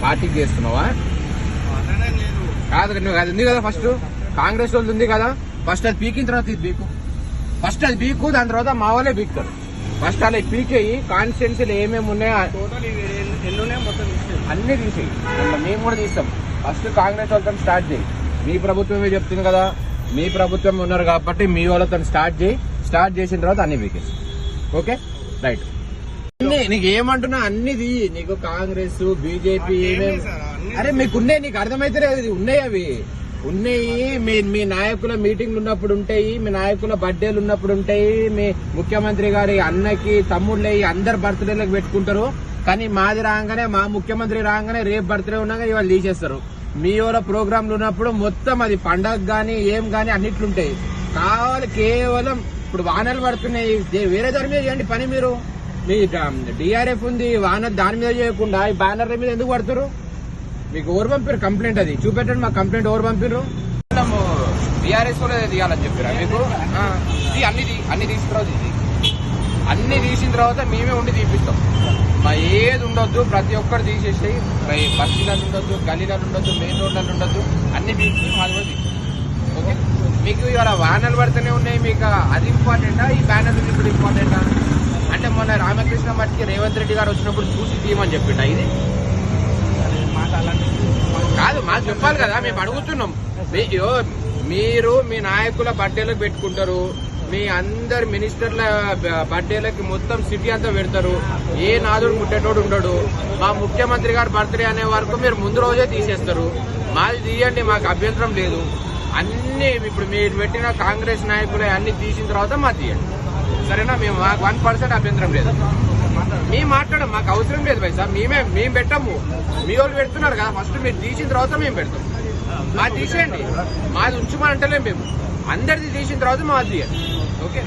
పార్టీకి చేస్తున్నావా? కాదు, నువ్వు అది ఉంది కదా, ఫస్ట్ కాంగ్రెస్ వాళ్ళు ఉంది కదా, ఫస్ట్ అది పీకిన తర్వాత ఇది బీకు, ఫస్ట్ అది బీకు, దాని తర్వాత మా వాళ్ళే బీకుతారు. ఫస్ట్ అలా పీకేయి కాన్స్టిట్యున్సీలు ఏమేమి ఉన్నాయో అన్ని తీసేయి, మేము కూడా తీస్తాం. ఫస్ట్ కాంగ్రెస్ వాళ్ళతో స్టార్ట్ చేయి. మీ ప్రభుత్వమే చెప్తుంది కదా, మీ ప్రభుత్వం ఉన్నారు కాబట్టి మీ వాళ్ళతో స్టార్ట్ చేయి. స్టార్ట్ చేసిన తర్వాత అన్ని పీకేసి. Okay, right. నీకు ఏమంటున్నా అన్నిది, నీకు కాంగ్రెస్ బీజేపీ ఏమేమి, అరే మీకున్నాయి, నీకు అర్థమైతే ఉన్నాయి, అవి ఉన్నాయి. మీ నాయకుల మీటింగ్లు ఉన్నప్పుడు ఉంటాయి, మీ నాయకుల బర్త్డేలు ఉన్నప్పుడు ఉంటాయి, మీ ముఖ్యమంత్రి గారి అన్నకి తమ్ముళ్ళయి అందరు బర్త్డేలకు పెట్టుకుంటారు. కానీ మాది రాగానే, మా ముఖ్యమంత్రి రాగానే రేపు బర్త్డే ఉన్నాగా ఇవాళ తీసేస్తారు. మీ వాళ్ళ ప్రోగ్రాంలు ఉన్నప్పుడు మొత్తం అది పండగ గానీ ఏం గానీ అన్నిట్లుంటాయి. కావాలి కేవలం ఇప్పుడు వానలు పడుతున్నాయి, వేరే దాని మీద చేయండి పని. మీరు మీ డిఆర్ఎఫ్ ఉంది, వానలు దాని మీద చేయకుండా ఈ బ్యానర్ల మీద ఎందుకు పడుతున్నారు? మీకు ఎవరు పంపారు కంప్లైంట్? అది చూపెట్టండి, మా కంప్లైంట్ ఎవరు పంపారు? బీఆర్ఎస్ కూడా తీయాలని చెప్పారా మీకు? అన్ని తీసుకురావు, అన్ని తీసిన తర్వాత మేమే ఉండి తీపిస్తాం. మా ఏది ఉండొద్దు, ప్రతి ఒక్కరు తీసేసి, బస్తీలలో ఉండొద్దు, గల్లీలలో ఉండొద్దు, మెయిన్ రోడ్లలో ఉండొద్దు, అన్ని తీసి మాది కూడా తీస్తాం. ఓకే, మీకు ఇవాళ వానలు పడుతూనే ఉన్నాయి, మీకు అది ఇంపార్టెంటా, ఈ బ్యానర్ ఇప్పుడు ఇంపార్టెంటా? అంటే మొన్న రామకృష్ణ మట్టికి రేవంత్ రెడ్డి గారు వచ్చినప్పుడు చూసి తీయమని చెప్పిండ. ఇది కాదు, మాకు చెప్పాలి కదా, మేము అడుగుతున్నాం. మీరు మీ నాయకుల బర్త్డేలకు పెట్టుకుంటారు, మీ అందరి మినిస్టర్ల బర్త్డేలకి మొత్తం సిటీ అంతా పెడతారు. ఏ నాదుడు ముట్టేటోడు ఉండడు. మా ముఖ్యమంత్రి గారి బర్త్డే అనే వరకు మీరు ముందు రోజే తీసేస్తారు. మాది తీయండి, మాకు అభ్యంతరం లేదు. అన్ని ఇప్పుడు మీరు పెట్టిన కాంగ్రెస్ నాయకులే అన్ని తీసిన తర్వాత మాది తీయండి, సరేనా? మేము మాకు 1% అభ్యంతరం లేదు. మేము మాట్లాడడం మాకు అవసరం లేదు పైసా, మేము పెట్టాము, మీ వాళ్ళు పెడుతున్నారు కదా. ఫస్ట్ మీరు తీసిన తర్వాత మేము పెడతాం. మాది తీసేయండి, మాది ఉంచమని అంటలేం మేము. అందరిది తీసిన తర్వాత మాది తీయండి.